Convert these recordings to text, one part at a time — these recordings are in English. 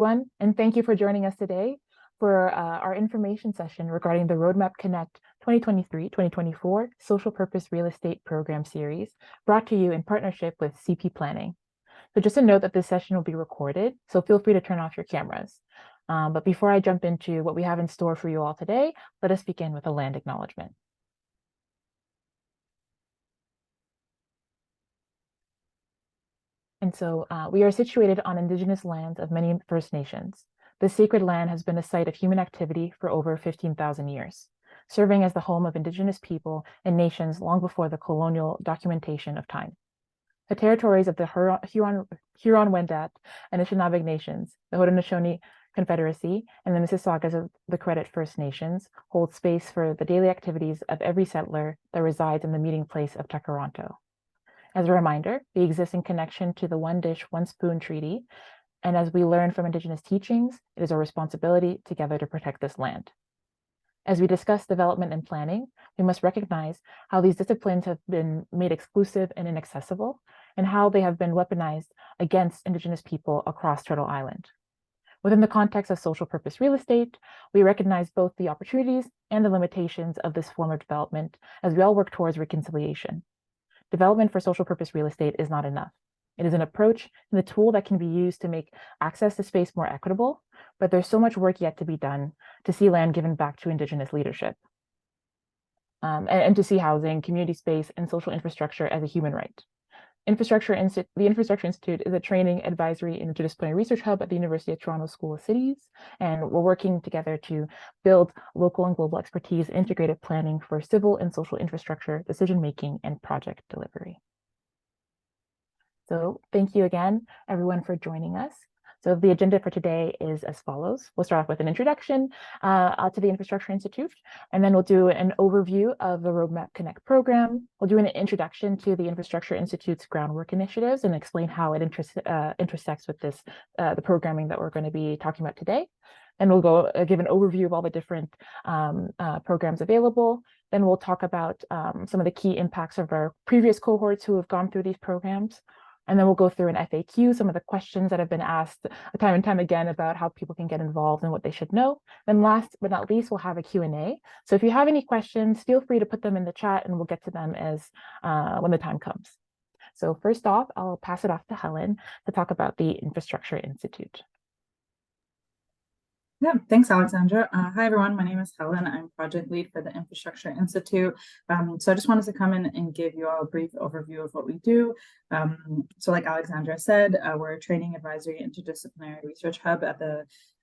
everyone, and thank you for joining us today for our information session regarding the Roadmap Connect 2023-2024 Social Purpose Real Estate Program Series, brought to you in partnership with CP Planning. So just a note that this session will be recorded, so feel free to turn off your cameras. But before I jump into what we have in store for you all today, let us begin with a land acknowledgement. And so we are situated on Indigenous lands of many First Nations. This sacred land has been a site of human activity for over 15,000 years, serving as the home of Indigenous people and nations long before the colonial documentation of time. The territories of the Huron-Wendat and Anishinaabe nations, the Haudenosaunee Confederacy, and the Mississaugas of the Credit First Nations hold space for the daily activities of every settler that resides in the meeting place of Takaranto. As a reminder, we exist in connection to the One Dish, One Spoon Treaty, and as we learn from Indigenous teachings, it is our responsibility together to protect this land. As we discuss development and planning, we must recognize how these disciplines have been made exclusive and inaccessible, and how they have been weaponized against Indigenous people across Turtle Island. Within the context of social purpose real estate, we recognize both the opportunities and the limitations of this form of development as we all work towards reconciliation. Development for social purpose real estate is not enough. It is an approach and a tool that can be used to make access to space more equitable, but there's so much work yet to be done to see land given back to Indigenous leadership, and to see housing, community space, and social infrastructure as a human right. The Infrastructure Institute is a training, advisory, and interdisciplinary research hub at the University of Toronto School of Cities, and we're working together to build local and global expertise, integrated planning for civil and social infrastructure, decision-making, and project delivery. So thank you again, everyone, for joining us. So the agenda for today is as follows. We'll start off with an introduction to the Infrastructure Institute, and then we'll do an overview of the Roadmap Connect program. We'll do an introduction to the Infrastructure Institute's groundwork initiatives and explain how it intersects with the programming that we're going to be talking about today. And we'll go give an overview of all the different programs available. Then we'll talk about some of the key impacts of our previous cohorts who have gone through these programs. And then we'll go through an FAQ, some of the questions that have been asked time and time again about how people can get involved and what they should know. Then last but not least, we'll have a Q&A. So if you have any questions, feel free to put them in the chat and we'll get to them as when the time comes. So first off, I'll pass it off to Helen to talk about the Infrastructure Institute. Yeah, thanks, Alexandra. Hi, everyone. My name is Helen. I'm project lead for the Infrastructure Institute. So I just wanted to come in and give you all a brief overview of what we do. So like Alexandra said, we're a training, advisory, interdisciplinary research hub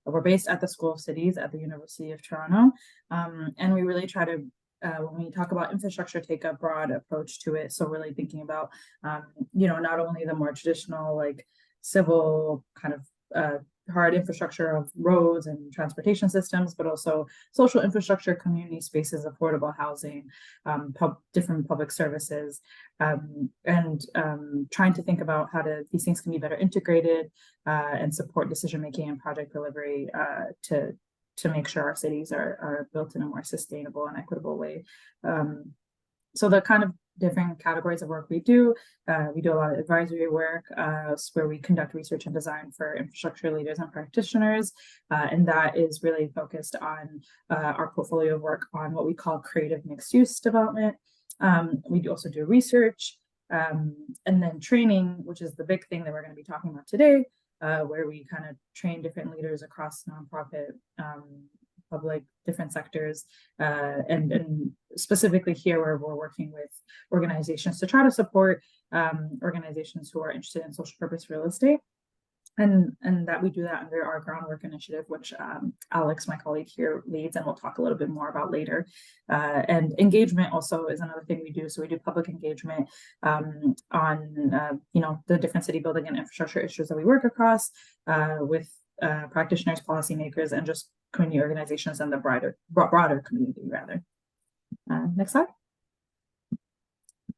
we're based at the School of Cities at the University of Toronto. And we really try to, when we talk about infrastructure, take a broad approach to it. So really thinking about, not only the more traditional, like civil kind of hard infrastructure of roads and transportation systems, but also social infrastructure, community spaces, affordable housing, different public services, and trying to think about how these things can be better integrated and support decision-making and project delivery to make sure our cities are built in a more sustainable and equitable way. So the kind of different categories of work we do a lot of advisory work where we conduct research and design for infrastructure leaders and practitioners, and that is really focused on our portfolio of work on what we call creative mixed use development. We also do research and then training, which is the big thing that we're going to be talking about today, where we kind of train different leaders across nonprofit, public, different sectors, and specifically here where we're working with organizations to try to support organizations who are interested in social purpose real estate. And that we do that under our groundwork initiative, which Alex, my colleague here, leads, and we'll talk a little bit more about later. And engagement also is another thing we do. So we do public engagement on the different city building and infrastructure issues that we work across with practitioners, policymakers, and just community organizations and the broader community, rather. Next slide.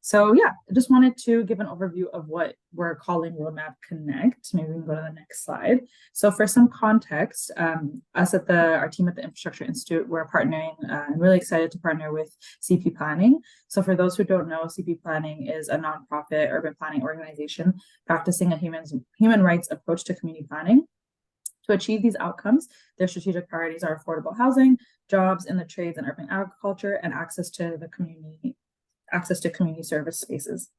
So yeah, I just wanted to give an overview of what we're calling Roadmap Connect. Maybe we can go to the next slide. So for some context, our team at the Infrastructure Institute, we're partnering, I'm really excited to partner with CP Planning. So for those who don't know, CP Planning is a nonprofit urban planning organization practicing a human rights approach to community planning. To achieve these outcomes, their strategic priorities are affordable housing, jobs in the trades and urban agriculture, and access to community service spaces.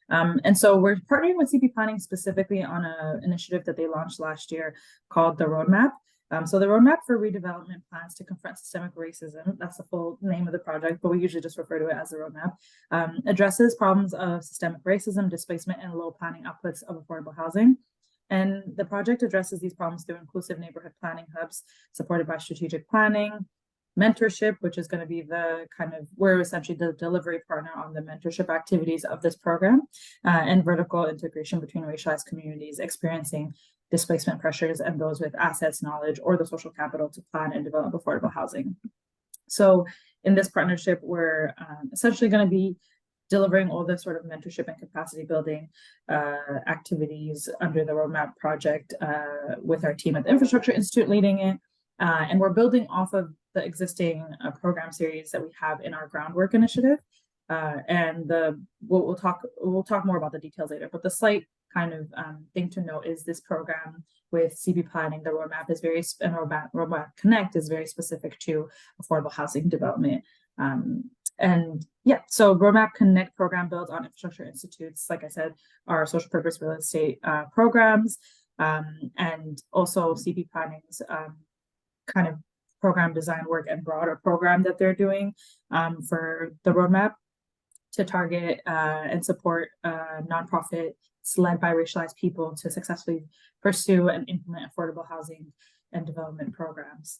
And so we're partnering with CP Planning specifically on an initiative that they launched last year called the Roadmap. So the Roadmap for Redevelopment Plans to Confront Systemic Racism, that's the full name of the project, but we usually just refer to it as the Roadmap, addresses problems of systemic racism, displacement, and low planning outputs of affordable housing. And the project addresses these problems through inclusive neighborhood planning hubs supported by strategic planning, mentorship, which is going to be the we're essentially the delivery partner on the mentorship activities of this program, and vertical integration between racialized communities experiencing displacement pressures and those with assets, knowledge, or the social capital to plan and develop affordable housing. So in this partnership, we're essentially going to be delivering all the sort of mentorship and capacity building activities under the Roadmap project with our team at the Infrastructure Institute leading it. And we're building off of the existing program series that we have in our groundwork initiative. And we'll talk more about the details later, but the slight kind of thing to note is this program with CP Planning, the Roadmap is and Roadmap Connect is very specific to affordable housing development. And yeah, so Roadmap Connect program builds on Infrastructure Institute's, like I said, our social purpose real estate programs, and also CP Planning's kind of program design work and broader program that they're doing for the Roadmap to target and support nonprofits led by racialized people to successfully pursue and implement affordable housing and development programs.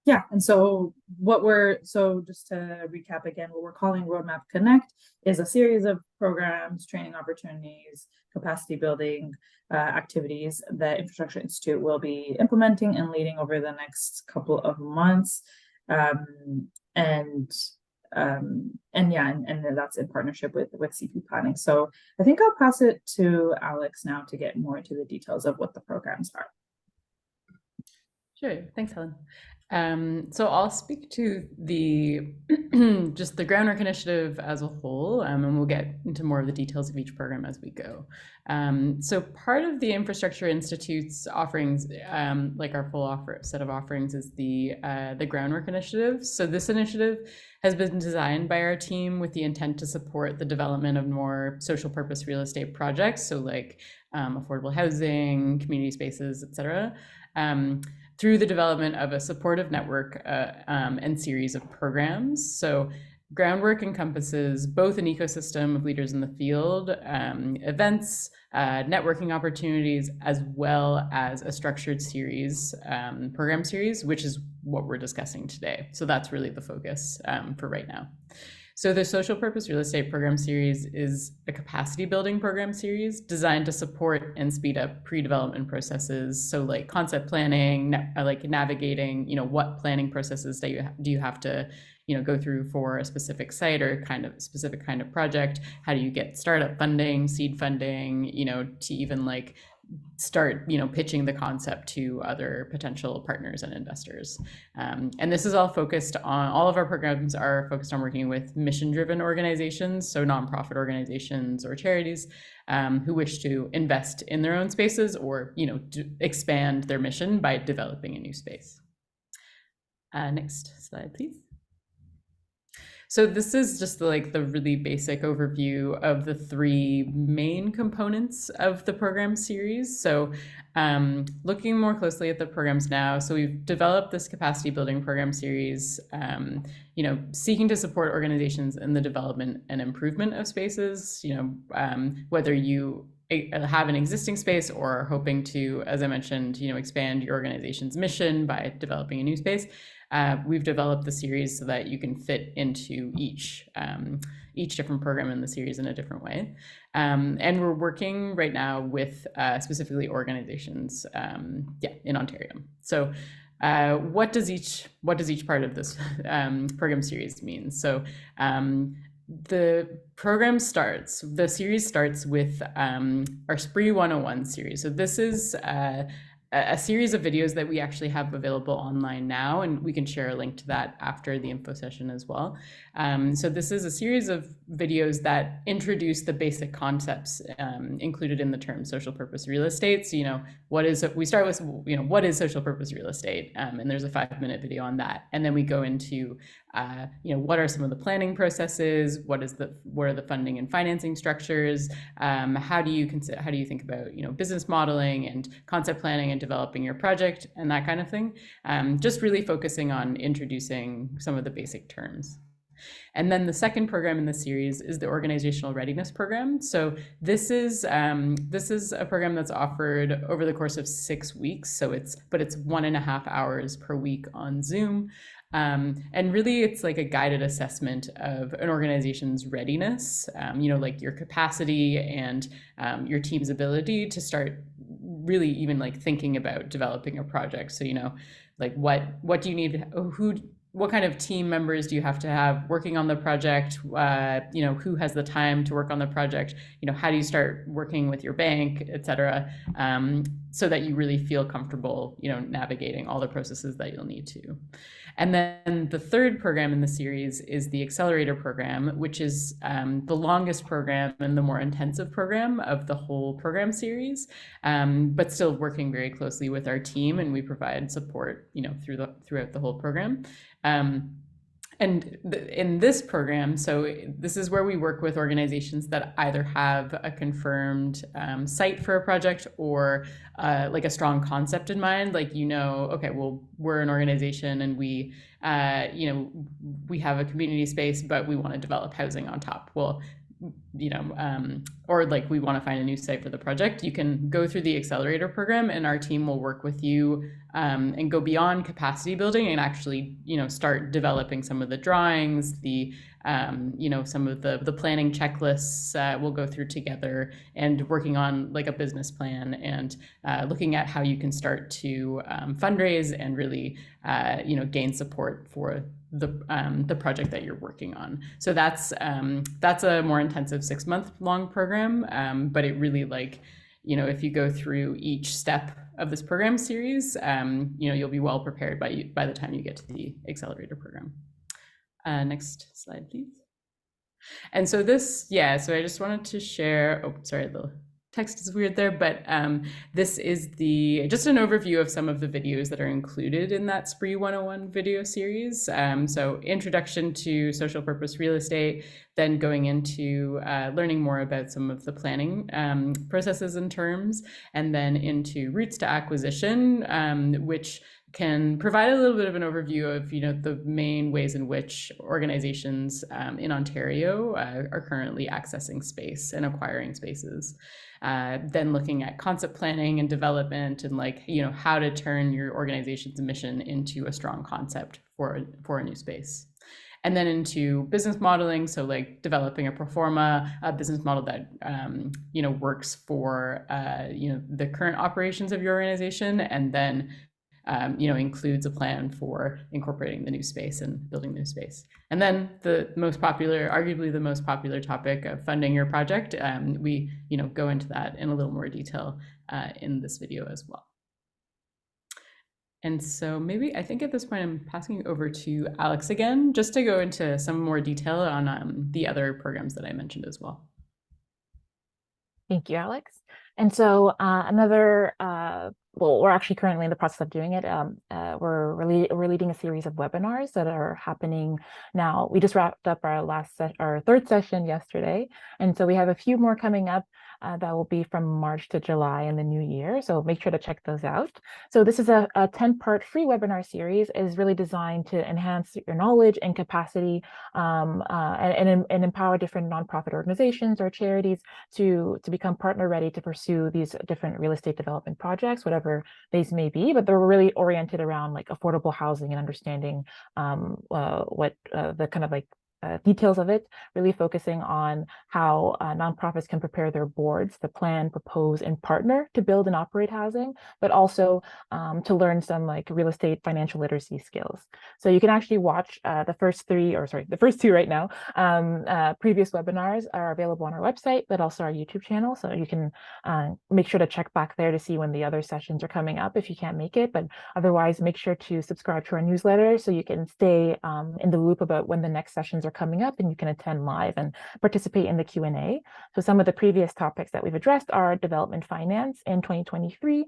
Yeah, and so just to recap again, what we're calling Roadmap Connect is a series of programs, training opportunities, capacity building activities that Infrastructure Institute will be implementing and leading over the next couple of months. And that's in partnership with CP Planning. So I think I'll pass it to Alex now to get more into the details of what the programs are. Sure, thanks, Helen. So I'll speak to the just the groundwork initiative as a whole, and we'll get into more of the details of each program as we go. So part of the Infrastructure Institute's offerings, like our full set of offerings, is the groundwork initiative. So this initiative has been designed by our team with the intent to support the development of more social purpose real estate projects, so like affordable housing, community spaces, etc. Through the development of a supportive network and series of programs. So groundwork encompasses both an ecosystem of leaders in the field, events, networking opportunities, as well as a structured series, program series, which is what we're discussing today. So that's really the focus for right now. So the Social Purpose Real Estate Program Series is a capacity building program series designed to support and speed up pre-development processes. So like concept planning, like navigating, what planning processes do you have to, go through for a specific site or specific kind of project? How do you get startup funding, seed funding, to even like start pitching the concept to other potential partners and investors. And this is all of our programs are focused on working with mission-driven organizations, so nonprofit organizations or charities who wish to invest in their own spaces or expand their mission by developing a new space. Next slide, please. So this is just the really basic overview of the three main components of the program series. So looking more closely at the programs now, so we've developed this capacity building program series, seeking to support organizations in the development and improvement of spaces, whether you have an existing space or are hoping to, as I mentioned, expand your organization's mission by developing a new space. We've developed the series so that you can fit into each different program in the series in a different way. And we're working right now with specifically organizations in Ontario. So what does each part of this program series mean? So the series starts with our SPRE 101 series. So this is a series of videos that we actually have available online now, and we can share a link to that after the info session as well. So this is a series of videos that introduce the basic concepts included in the term social purpose real estate. So, we start with, what is social purpose real estate? And there's a 5-minute video on that. And then we go into, what are some of the planning processes? What are the funding and financing structures? How do you think about, business modeling and concept planning and developing your project and that kind of thing? Just really focusing on introducing some of the basic terms. And then the second program in the series is the Organizational Readiness Program. So this is a program that's offered over the course of 6 weeks. It's 1.5 hours per week on Zoom. And really it's like a guided assessment of an organization's readiness, like your capacity and your team's ability to start really even like thinking about developing a project. So, like what do you need, what kind of team members do you have to have working on the project? Who has the time to work on the project? How do you start working with your bank, et cetera, so that you really feel comfortable, navigating all the processes that you'll need to. And then the third program in the series is the Accelerator program, which is the longest program and the more intensive program of the whole program series, but still working very closely with our team, and we provide support, throughout the whole program. In this program, so this is where we work with organizations that either have a confirmed site for a project or like a strong concept in mind. Like, okay, well, we're an organization and we have a community space, but we want to develop housing on top. Well, or like we want to find a new site for the project, you can go through the Accelerator program and our team will work with you and go beyond capacity building and actually, start developing some of the drawings, some of the planning checklists we'll go through together, and working on like a business plan and looking at how you can start to fundraise and really, gain support for the project that you're working on. So that's a more intensive 6-month long program, but it really if you go through each step of this program series, you'll be well prepared by the time you get to the Accelerator program. Next slide, please. And so so I just wanted to share, the text is weird there, but this is just an overview of some of the videos that are included in that SPRE 101 video series. So introduction to social purpose real estate, then going into learning more about some of the planning processes and terms, and then into routes to acquisition, which can provide a little bit of an overview of the main ways in which organizations in Ontario are currently accessing space and acquiring spaces. Then looking at concept planning and development and how to turn your organization's mission into a strong concept for a new space. And then into business modeling, so like developing a pro forma, a business model that works for the current operations of your organization, and then includes a plan for incorporating the new space and building new space. And then arguably the most popular topic of funding your project, we go into that in a little more detail in this video as well. And so I think at this point I'm passing it over to Alex again, just to go into some more detail on the other programs that I mentioned as well. Thank you, Alex. And so we're actually currently in the process of doing it. We're leading a series of webinars that are happening now. We just wrapped up our third session yesterday, and so we have a few more coming up that will be from March to July in the new year. So make sure to check those out. So this is a 10-part free webinar series. It is really designed to enhance your knowledge and capacity and empower different nonprofit organizations or charities to become partner ready to pursue these different real estate development projects, whatever these may be. But they're really oriented around like affordable housing and understanding what the kind of like details of it, really focusing on how nonprofits can prepare their boards to plan, propose, and partner to build and operate housing, but also to learn some like real estate financial literacy skills. So you can actually watch the first two right now. Previous webinars are available on our website, but also our YouTube channel. So you can make sure to check back there to see when the other sessions are coming up if you can't make it. But otherwise, make sure to subscribe to our newsletter so you can stay in the loop about when the next sessions are coming up, and you can attend live and participate in the Q&A. So some of the previous topics that we've addressed are development finance in 2023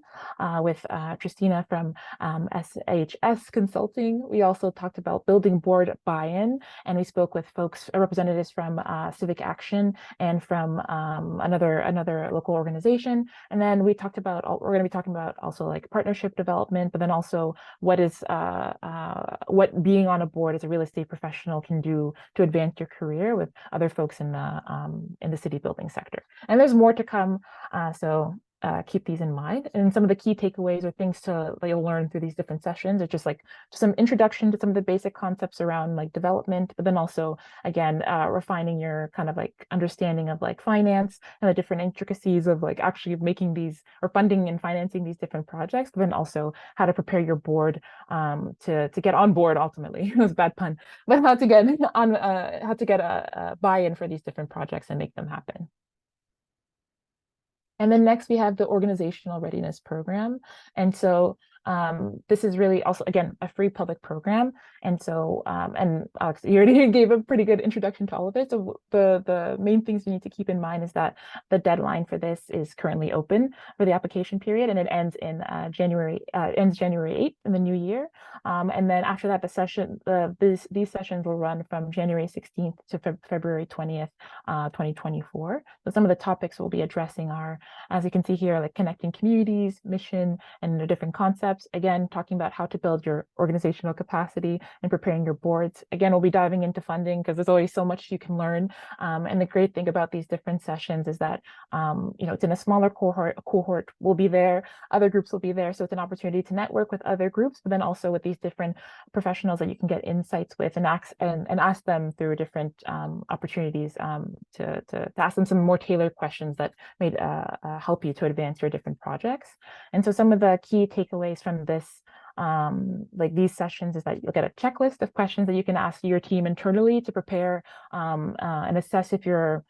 with Tristina from SHS Consulting. We also talked about building board buy-in, and we spoke with representatives from Civic Action and from another local organization. And then we're going to be talking about also like partnership development, but then also what being on a board as a real estate professional can do to advance your career with other folks in the city building sector. And there's more to come, so keep these in mind. And some of the key takeaways or things that you'll learn through these different sessions are just like some introduction to some of the basic concepts around like development, but then also again refining your kind of like understanding of like finance and the different intricacies of like actually making these or funding and financing these different projects, but then also how to prepare your board to get on board ultimately. It was a bad pun, but how to get a buy-in for these different projects and make them happen. And then next we have the organizational readiness program. And so this is really also, again, a free public program. And so, and Alex, you already gave a pretty good introduction to all of it. So the main things you need to keep in mind is that the deadline for this is currently open for the application period, and it ends in January 8th in the new year. And then after that, these sessions will run from January 16th to February 20th, 2024. So some of the topics we'll be addressing are, as you can see here, like connecting communities, mission, and the different concepts. Again, talking about how to build your organizational capacity and preparing your boards. Again, we'll be diving into funding because there's always so much you can learn. And the great thing about these different sessions is that, it's in a smaller cohort will be there, other groups will be there. So it's an opportunity to network with other groups, but then also with these different professionals that you can get insights with and ask them through different opportunities to ask them some more tailored questions that may help you to advance your different projects. And so some of the key takeaways from this, like these sessions, is that you'll get a checklist of questions that you can ask your team internally to prepare and assess if you're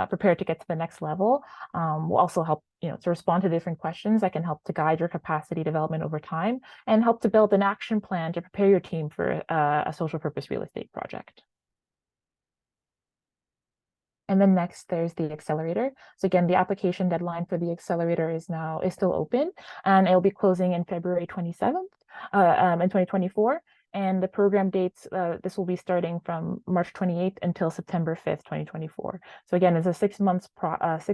prepared to get to the next level. Will also help to respond to different questions that can help to guide your capacity development over time and help to build an action plan to prepare your team for a social purpose real estate project. And then next, there's the Accelerator. So again, the application deadline for the Accelerator is still open, and it'll be closing in February 27th in 2024. And the program dates, this will be starting from March 28th until September 5th, 2024. So again, it's a 6 month process,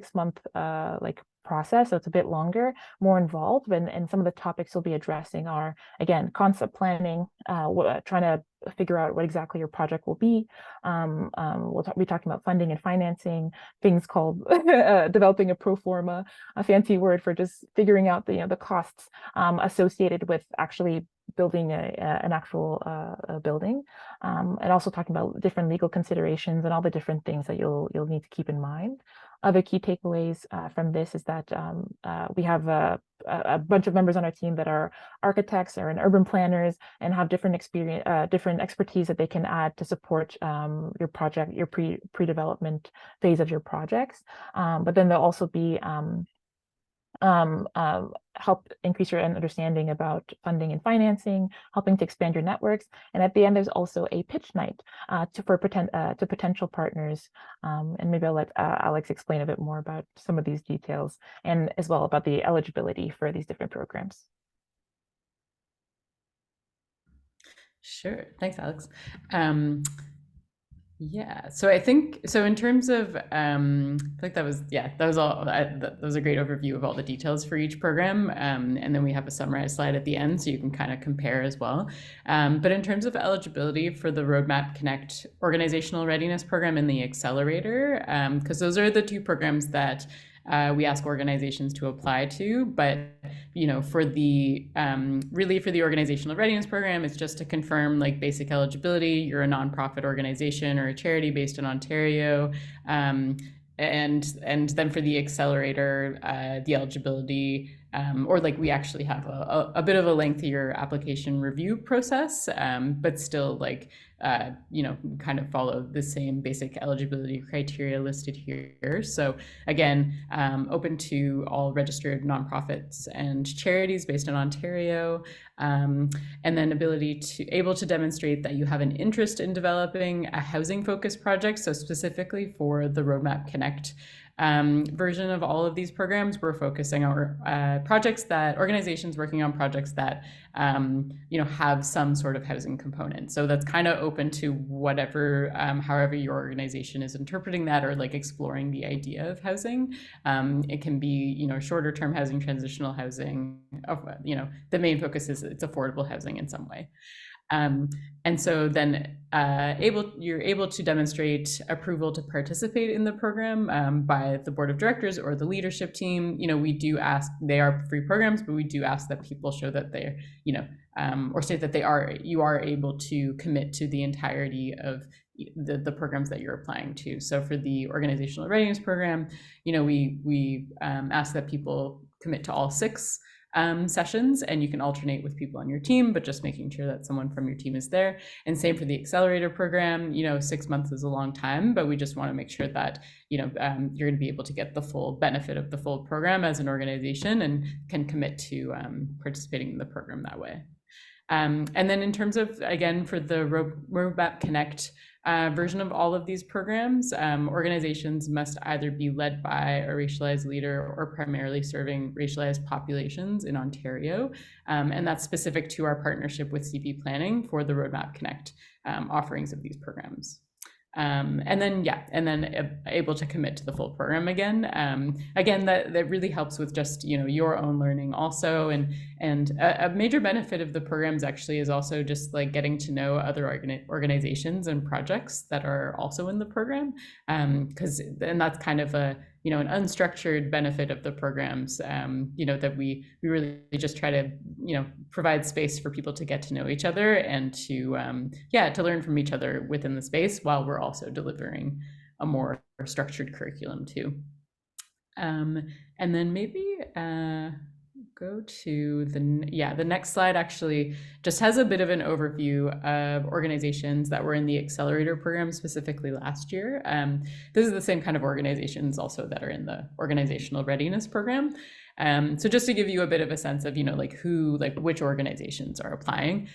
so it's a bit longer, more involved, and some of the topics we'll be addressing are, again, concept planning, trying to figure out what exactly your project will be. We'll be talking about funding and financing, things called developing a pro forma, a fancy word for just figuring out the costs associated with actually building an actual building, and also talking about different legal considerations and all the different things that you'll need to keep in mind. Other key takeaways from this is that we have a bunch of members on our team that are architects or urban planners and have different expertise that they can add to support your project, your pre-development phase of your projects. But then there'll also be help increase your understanding about funding and financing, helping to expand your networks. And at the end, there's also a pitch night to potential partners. And maybe I'll let Alex explain a bit more about some of these details and as well about the eligibility for these different programs. Sure. Thanks, Alex. Yeah, so I think, so in terms of, I think that was all, that was a great overview of all the details for each program. And then we have a summarized slide at the end so you can kind of compare as well. But in terms of eligibility for the Roadmap Connect Organizational Readiness Program and the Accelerator, because those are the two programs that we ask organizations to apply to. But for the really for the organizational readiness program, it's just to confirm like basic eligibility. You're a nonprofit organization or a charity based in Ontario. And then for the accelerator, the eligibility, or like we actually have a bit of a lengthier application review process, but still like kind of follow the same basic eligibility criteria listed here. So again, open to all registered nonprofits and charities based in Ontario, and then able to demonstrate that you have an interest in developing a housing focused project. So specifically for the Roadmap Connect version of all of these programs, we're focusing on organizations working on projects that have some sort of housing component. So that's kind of open to whatever, however your organization is interpreting that, or like exploring the idea of housing. It can be shorter term housing, transitional housing. The main focus is it's affordable housing in some way. And so then you're able to demonstrate approval to participate in the program by the board of directors or the leadership team. We do ask, they are free programs, but we do ask that people show that they're, or state that you are able to commit to the entirety of the programs that you're applying to. So for the organizational readiness program, we ask that people commit to all 6 sessions, and you can alternate with people on your team, but just making sure that someone from your team is there. And same for the accelerator program. 6 months is a long time, but we just want to make sure that you're going to be able to get the full benefit of the full program as an organization and can commit to participating in the program that way. And then in terms of, again, for the Roadmap Connect version of all of these programs, organizations must either be led by a racialized leader or primarily serving racialized populations in Ontario. And that's specific to our partnership with CP Planning for the Roadmap Connect offerings of these programs. And then able to commit to the full program again. Again, that really helps with just your own learning also, and a major benefit of the programs actually is also just like getting to know other organizations and projects that are also in the program, and that's kind of an unstructured benefit of the programs, that we really just try to provide space for people to get to know each other and to learn from each other within the space, while we're also delivering a more structured curriculum too. And then maybe go to the next slide. Actually just has a bit of an overview of organizations that were in the Accelerator program specifically last year. This is the same kind of organizations also that are in the organizational readiness program. So just to give you a bit of a sense of, which organizations are applying.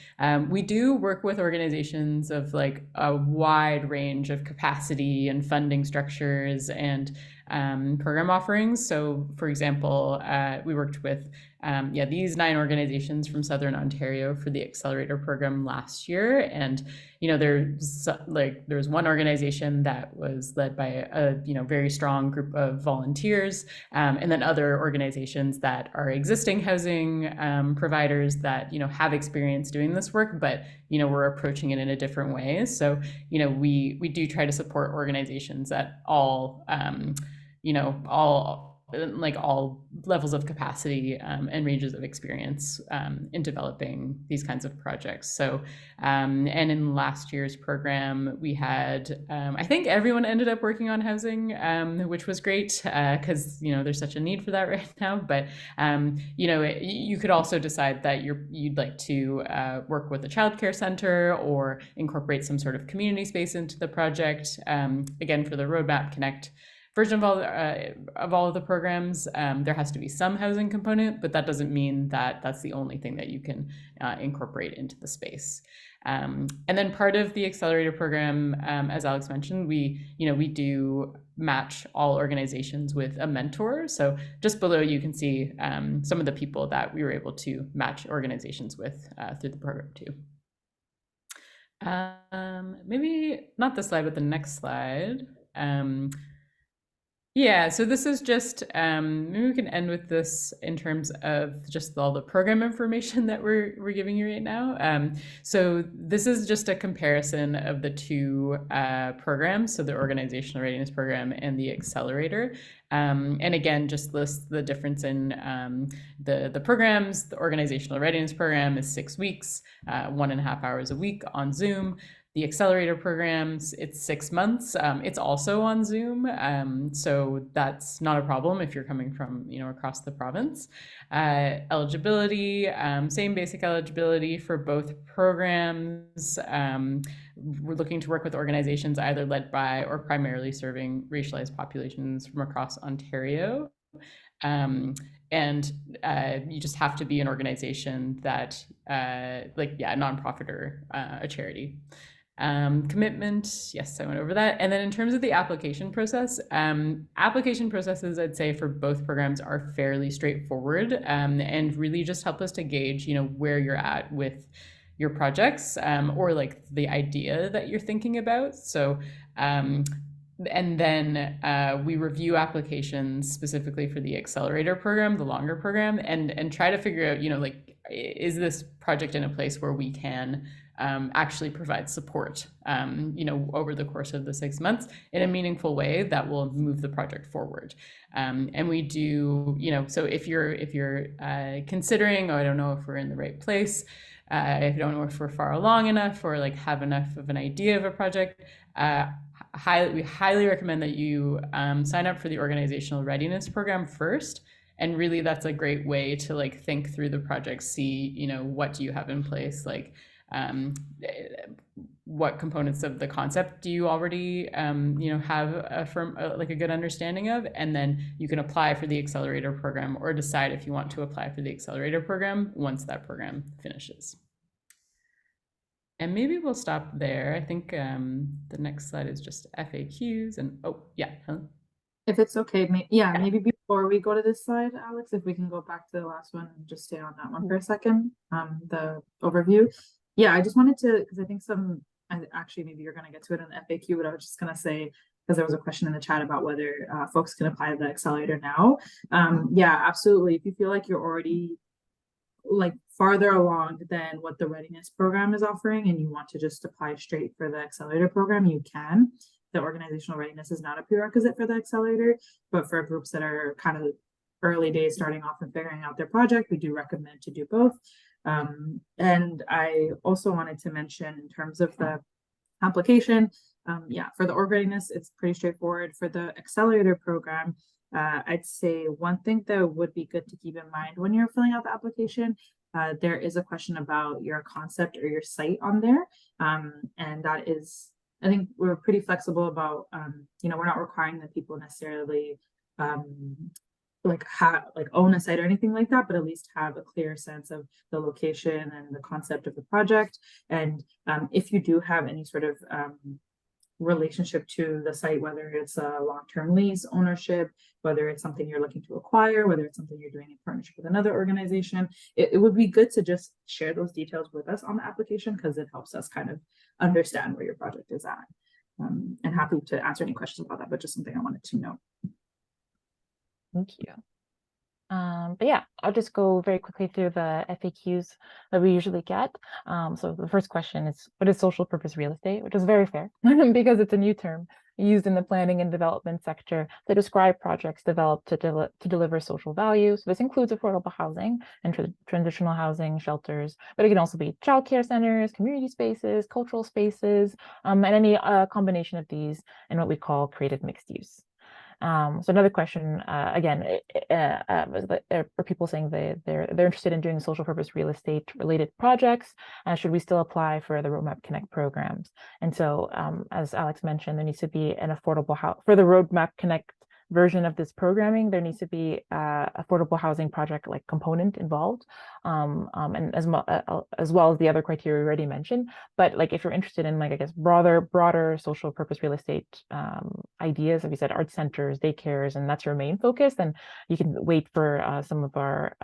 We do work with organizations of like a wide range of capacity and funding structures and program offerings. So for example, we worked with these 9 organizations from Southern Ontario for the Accelerator program last year. And there's one organization that was led by a very strong group of volunteers, and then other organizations that are existing housing providers that have experience doing this work, but we're approaching it in a different way. So we do try to support organizations at all all levels of capacity and ranges of experience in developing these kinds of projects. So, and in last year's program, we had, I think everyone ended up working on housing, which was great because, there's such a need for that right now. But, you could also decide that you'd like to work with a childcare center or incorporate some sort of community space into the project. Again, for the Roadmap Connect version of all of the programs, there has to be some housing component, but that doesn't mean that that's the only thing that you can incorporate into the space. And then part of the Accelerator program, as Alex mentioned, we do match all organizations with a mentor. So just below you can see some of the people that we were able to match organizations with through the program too. Maybe not this slide, but the next slide. Yeah, so this is just maybe we can end with this in terms of just all the program information that we're giving you right now. So this is just a comparison of the two programs, so the Organizational Readiness Program and the Accelerator. And again, just lists the difference in the programs. The Organizational Readiness Program is 6 weeks, 1.5 hours a week on Zoom. The Accelerator programs, it's 6 months. It's also on Zoom, so that's not a problem if you're coming from across the province. Eligibility, same basic eligibility for both programs. We're looking to work with organizations either led by or primarily serving racialized populations from across Ontario. And you just have to be an organization that, a nonprofit or a charity. Commitment, yes, I went over that. And then in terms of the application process, application processes, I'd say for both programs are fairly straightforward, and really just help us to gauge, where you're at with your projects, or like the idea that you're thinking about. So, and then we review applications specifically for the Accelerator program, the longer program, and try to figure out, is this project in a place where we can actually provide support, over the course of the 6 months in a meaningful way that will move the project forward. And we do, so if you're considering, oh, I don't know if we're in the right place, if you don't know if we're far along enough or like have enough of an idea of a project, we highly recommend that you sign up for the Organizational Readiness Program first. And really, that's a great way to like think through the project, see, what do you have in place, like what components of the concept do you already have a good understanding of, and then you can apply for the Accelerator program or decide if you want to apply for the Accelerator program once that program finishes. And maybe we'll stop there. I think the next slide is just FAQs, and If it's okay, maybe before we go to this slide, Alex, if we can go back to the last one and just stay on that one for a second, the overview. Yeah, I just wanted to, because I think actually maybe you're going to get to it in the FAQ, but I was just going to say, because there was a question in the chat about whether folks can apply to the Accelerator now. Yeah, absolutely. If you feel like you're already like farther along than what the Readiness program is offering and you want to just apply straight for the Accelerator program, you can. The organizational readiness is not a prerequisite for the Accelerator, but for groups that are kind of early days starting off and figuring out their project, we do recommend to do both. And I also wanted to mention in terms of the application, for the org readiness, it's pretty straightforward. For the Accelerator program, I'd say one thing that would be good to keep in mind when you're filling out the application, there is a question about your concept or your site on there. And that is, I think we're pretty flexible about, we're not requiring that people necessarily own a site or anything like that, but at least have a clear sense of the location and the concept of the project. And if you do have any sort of relationship to the site, whether it's a long-term lease, ownership, whether it's something you're looking to acquire, whether it's something you're doing in partnership with another organization, it would be good to just share those details with us on the application, because it helps us kind of understand where your project is at. And happy to answer any questions about that, but just something I wanted to know. Thank you. But yeah, I'll just go very quickly through the FAQs that we usually get. So the first question is, what is social purpose real estate? Which is very fair because it's a new term used in the planning and development sector to describe projects developed to deliver social value. So this includes affordable housing and transitional housing, shelters, but it can also be childcare centers, community spaces, cultural spaces, and any combination of these in what we call creative mixed use. So another question, again, for people saying they're interested in doing social purpose real estate related projects, should we still apply for the Roadmap Connect programs? And so, as Alex mentioned, there needs to be an affordable house for the Roadmap Connect version of this programming. There needs to be affordable housing project like component involved, and as well as the other criteria we already mentioned. But like if you're interested in like, I guess, broader social purpose real estate ideas, like we said, art centers, daycares, and that's your main focus, then you can wait for some of our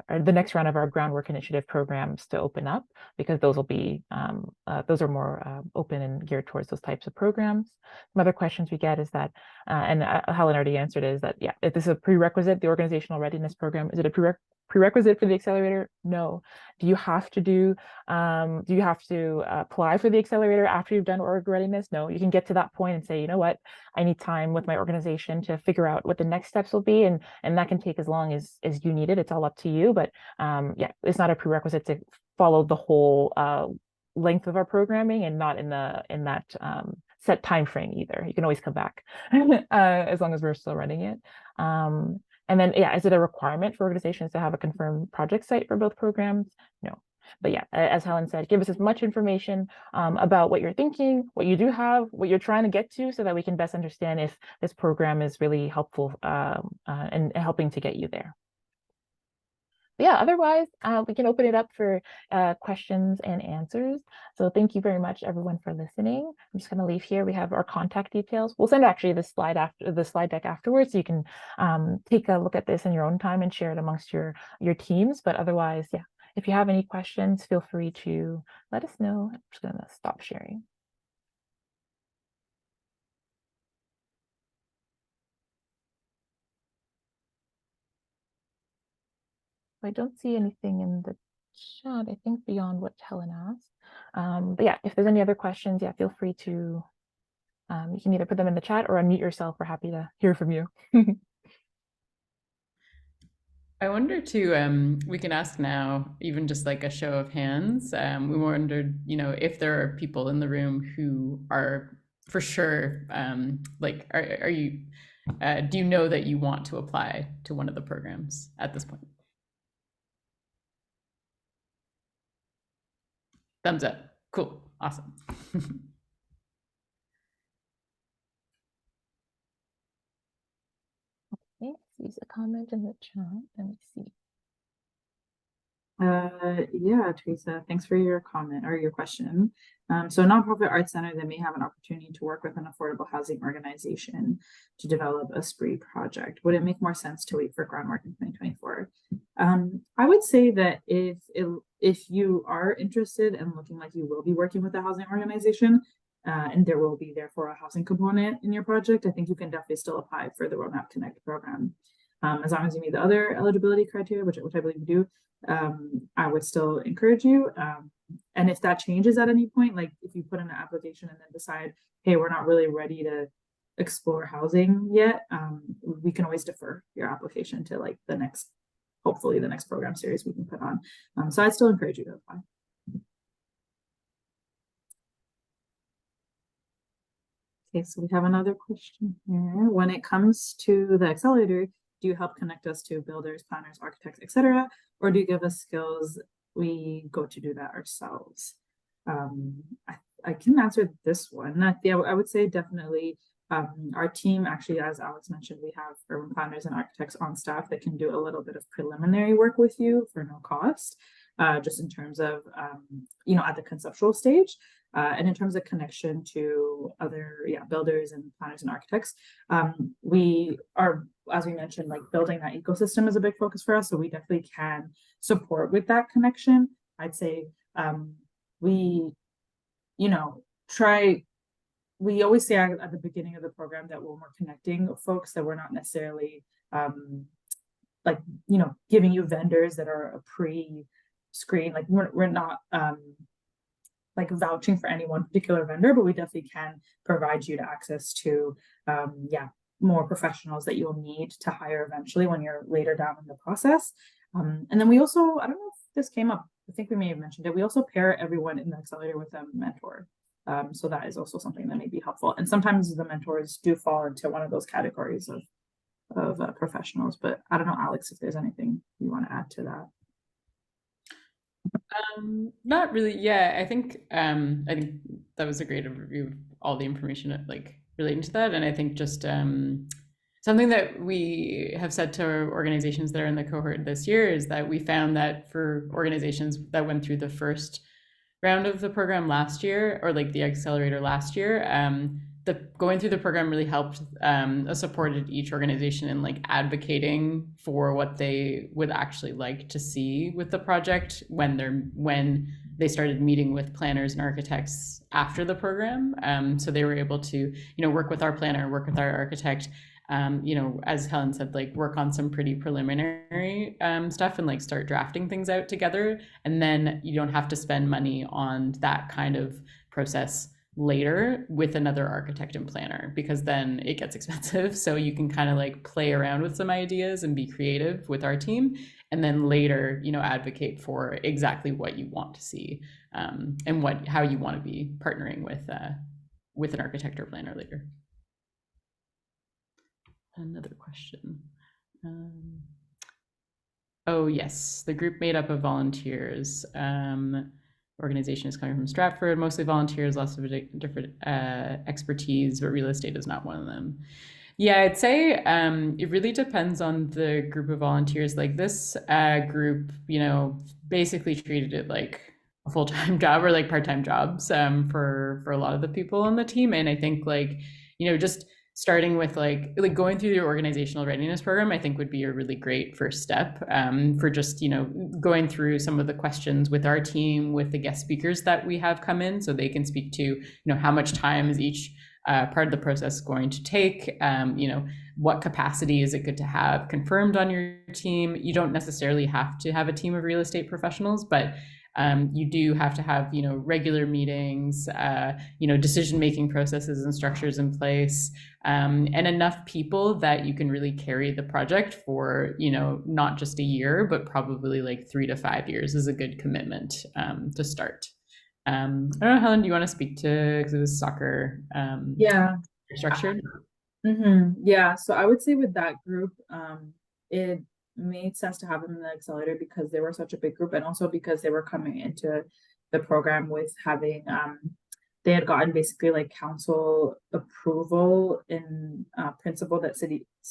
the next round of our groundwork initiative programs to open up, because those will be those are more open and geared towards those types of programs. Some other questions we get is that, and Helen already answered is that, yeah, if this is a prerequisite, the organizational readiness program, is it a prerequisite for the accelerator? No. Do you have to apply for the accelerator after you've done org readiness? No. You can get to that point and say, you know what, I need time with my organization to figure out what the next steps will be, and that can take as long as you need it. It's all up to you, but yeah, it's not a prerequisite to follow the whole length of our programming, and not in that set time frame either. You can always come back as long as we're still running it. And then, yeah, is it a requirement for organizations to have a confirmed project site for both programs? No. But yeah, as Helen said, give us as much information about what you're thinking, what you do have, what you're trying to get to, so that we can best understand if this program is really helpful and helping to get you there. But yeah, otherwise, we can open it up for questions and answers. So thank you very much, everyone, for listening. I'm just going to leave here. We have our contact details. We'll send actually the slide deck afterwards, so you can take a look at this in your own time and share it amongst your teams. But otherwise, yeah, if you have any questions, feel free to let us know. I'm just going to stop sharing. I don't see anything in the chat, I think, beyond what Helen asked. But yeah, if there's any other questions, yeah, feel free to, you can either put them in the chat or unmute yourself. We're happy to hear from you. I wonder too, we can ask now, even just like a show of hands. We wondered, if there are people in the room who are for sure, like, are you, do you know that you want to apply to one of the programs at this point? Thumbs up. Cool. Awesome. Okay, let's use a comment in the chat. Let me see. Yeah, Teresa, thanks for your comment or your question. So a nonprofit arts center that may have an opportunity to work with an affordable housing organization to develop a SPRE project. Would it make more sense to wait for groundwork in 2024? I would say that if you are interested and looking like you will be working with a housing organization, and there will be therefore a housing component in your project, I think you can definitely still apply for the Roadmap Connect program. As long as you meet the other eligibility criteria, which I believe you do, I would still encourage you. And if that changes at any point, like if you put in an application and then decide, hey, we're not really ready to explore housing yet, we can always defer your application to like hopefully the next program series we can put on. So I'd still encourage you to apply. Okay, so we have another question here. When it comes to the accelerator, do you help connect us to builders, planners, architects, etc., or do you give us skills we go to do that ourselves? I can answer this one. Yeah, I would say definitely our team, actually, as Alex mentioned, we have urban planners and architects on staff that can do a little bit of preliminary work with you for no cost, just in terms of, at the conceptual stage. And in terms of connection to other builders and planners and architects, we are, as we mentioned, like building that ecosystem is a big focus for us. So we definitely can support with that connection. I'd say we always say at the beginning of the program that when we're connecting folks, that we're not necessarily giving you vendors that are a pre-screen, like we're not like vouching for any one particular vendor, but we definitely can provide you to access to more professionals that you'll need to hire eventually when you're later down in the process. And then we also, I don't know if this came up, I think we may have mentioned it, we also pair everyone in the accelerator with a mentor. So that is also something that may be helpful. And sometimes the mentors do fall into one of those categories of professionals, but I don't know, Alex, if there's anything you want to add to that. Not really. Yeah, I think that was a great overview of all the information like relating to that. And I think just something that we have said to organizations that are in the cohort this year is that we found that for organizations that went through the first round of the program last year, or like the accelerator last year, going through the program really helped, supported each organization in like advocating for what they would actually like to see with the project when they started meeting with planners and architects after the program. So they were able to, work with our planner, work with our architect, you know, as Helen said, like work on some pretty preliminary stuff and like start drafting things out together. And then you don't have to spend money on that kind of process later with another architect and planner, because then it gets expensive. So you can kind of like play around with some ideas and be creative with our team, and then later, you know, advocate for exactly what you want to see, and how you want to be partnering with an architect or planner later. Another question. Oh yes, the group made up of volunteers. Organization is coming from Stratford, mostly volunteers, lots of different expertise, but real estate is not one of them. Yeah, I'd say it really depends on the group of volunteers. Like this group, you know, basically treated it like a full-time job or like part-time jobs for a lot of the people on the team. And I think like, you know, just starting with like going through the organizational readiness program, I think would be a really great first step for just, you know, going through some of the questions with our team, with the guest speakers that we have come in, so they can speak to, you know, how much time is each part of the process going to take, you know, what capacity is it good to have confirmed on your team. You don't necessarily have to have a team of real estate professionals, but you do have to have, you know, regular meetings, you know, decision-making processes and structures in place, and enough people that you can really carry the project for, you know, not just a year, but probably like 3 to 5 years is a good commitment to start. I don't know, Helen, do you want to speak to, because it was soccer Yeah. structured? Yeah, so I would say with that group, it made sense to have them in the Accelerator because they were such a big group, and also because they were coming into the program with having they had gotten basically like council approval in principle that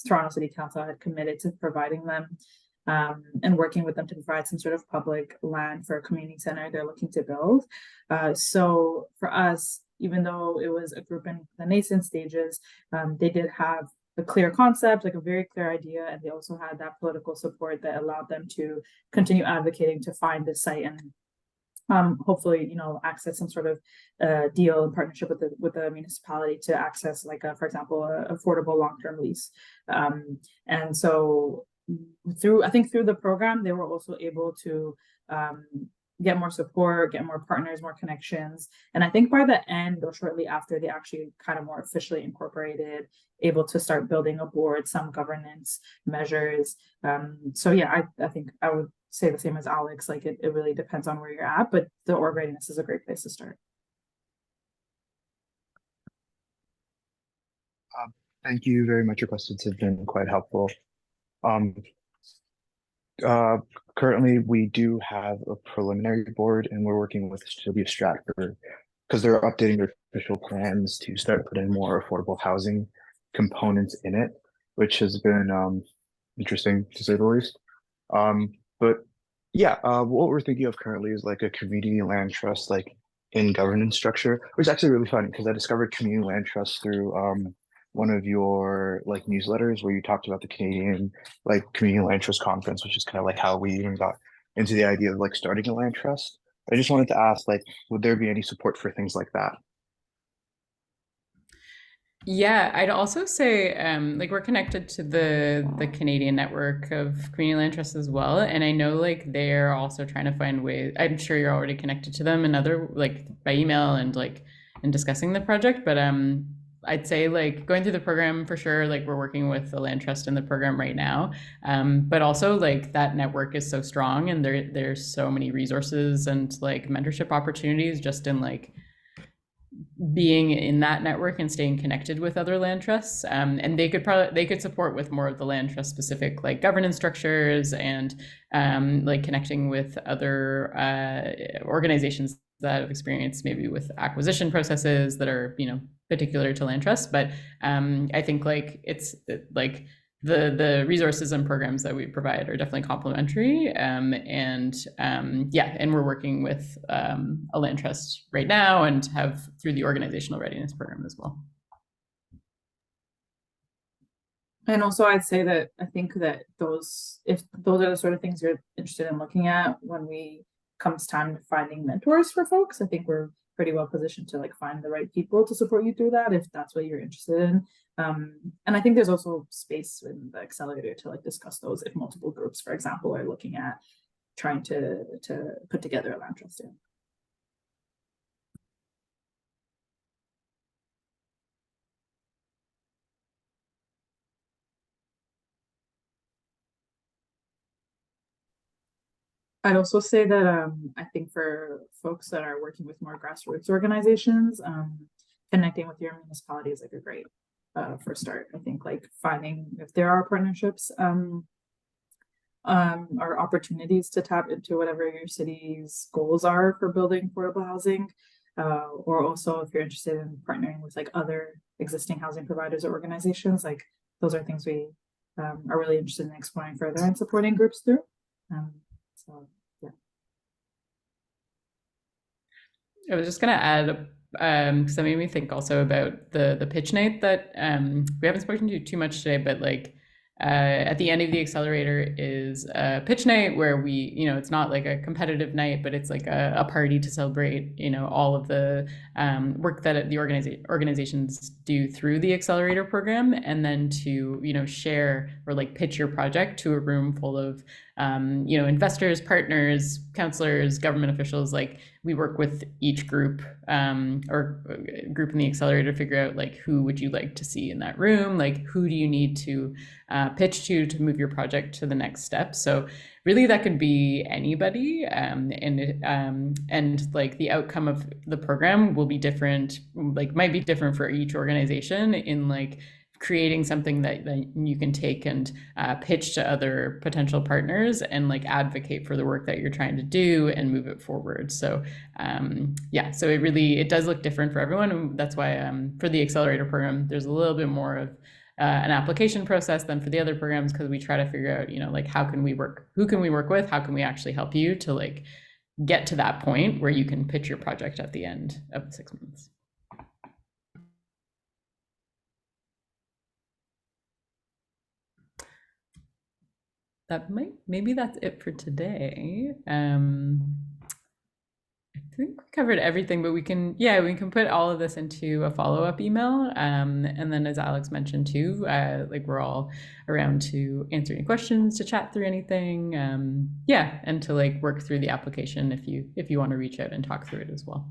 Toronto City Council had committed to providing them and working with them to provide some sort of public land for a community center they're looking to build. So for us, even though it was a group in the nascent stages, they did have a clear concept, like a very clear idea, and they also had that political support that allowed them to continue advocating to find this site and hopefully, you know, access some sort of deal in partnership with the municipality to access, like, for example, an affordable long-term lease. And so through the program, they were also able to get more support, get more partners, more connections. And I think by the end or shortly after, they actually kind of more officially incorporated, able to start building a board, some governance measures. So yeah, I think I would say the same as Alex, like it really depends on where you're at, but the org readiness is a great place to start. Thank you very much. Your questions have been quite helpful. Currently, we do have a preliminary board, and we're working with City of Stratford because they're updating their official plans to start putting more affordable housing components in it, which has been interesting to say the least. But yeah, what we're thinking of currently is like a community land trust, like in governance structure, which is actually really funny because I discovered community land trust through one of your like newsletters where you talked about the Canadian like community land trust conference, which is kind of like how we even got into the idea of like starting a land trust. I just wanted to ask, like, would there be any support for things like that? Yeah, I'd also say like we're connected to the Canadian network of community land trusts as well, and I know like they're also trying to find ways. I'm sure you're already connected to them and other like by email and like and discussing the project, but I'd say like going through the program for sure, like we're working with the land trust in the program right now, but also like that network is so strong, and there's so many resources and like mentorship opportunities just in like being in that network and staying connected with other land trusts, and they could support with more of the land trust specific like governance structures and like connecting with other organizations that have experience maybe with acquisition processes that are, you know, particular to land trusts. But I think like it's like the resources and programs that we provide are definitely complementary, yeah, and we're working with a land trust right now and have through the organizational readiness program as well. And also I'd say that I think that if those are the sort of things you're interested in looking at when we comes time to finding mentors for folks, I think we're pretty well positioned to like find the right people to support you through that if that's what you're interested in. And I think there's also space in the accelerator to like discuss those if multiple groups, for example, are looking at trying to put together a land trust. I'd also say that I think for folks that are working with more grassroots organizations, connecting with your municipality is like a great first start. I think like finding if there are partnerships or opportunities to tap into whatever your city's goals are for building affordable housing, or also if you're interested in partnering with like other existing housing providers or organizations, like those are things we are really interested in exploring further and supporting groups through. So yeah. I was just gonna add, because that made me think also about the pitch night that we haven't spoken to too much today, but like at the end of the accelerator is a pitch night where we, it's not like a competitive night, but it's like a party to celebrate, all of the work that the organizations do through the accelerator program, and then to, share or like pitch your project to a room full of, investors, partners, counselors, government officials. Like we work with each group or group in the accelerator to figure out like who would you like to see in that room, like who do you need to pitch to move your project to the next step. So really that could be anybody, and like the outcome of the program will be different, like might be different for each organization in like creating something that you can take and pitch to other potential partners and like advocate for the work that you're trying to do and move it forward. So yeah, so it does look different for everyone, and that's why for the accelerator program there's a little bit more of an application process than for the other programs, because we try to figure out, like how can we work, who can we work with, how can we actually help you to like get to that point where you can pitch your project at the end of the 6 months. Maybe that's it for today. I think we covered everything, but we can put all of this into a follow-up email. And then as Alex mentioned too, like we're all around to answer any questions, to chat through anything. And to like work through the application if you want to reach out and talk through it as well.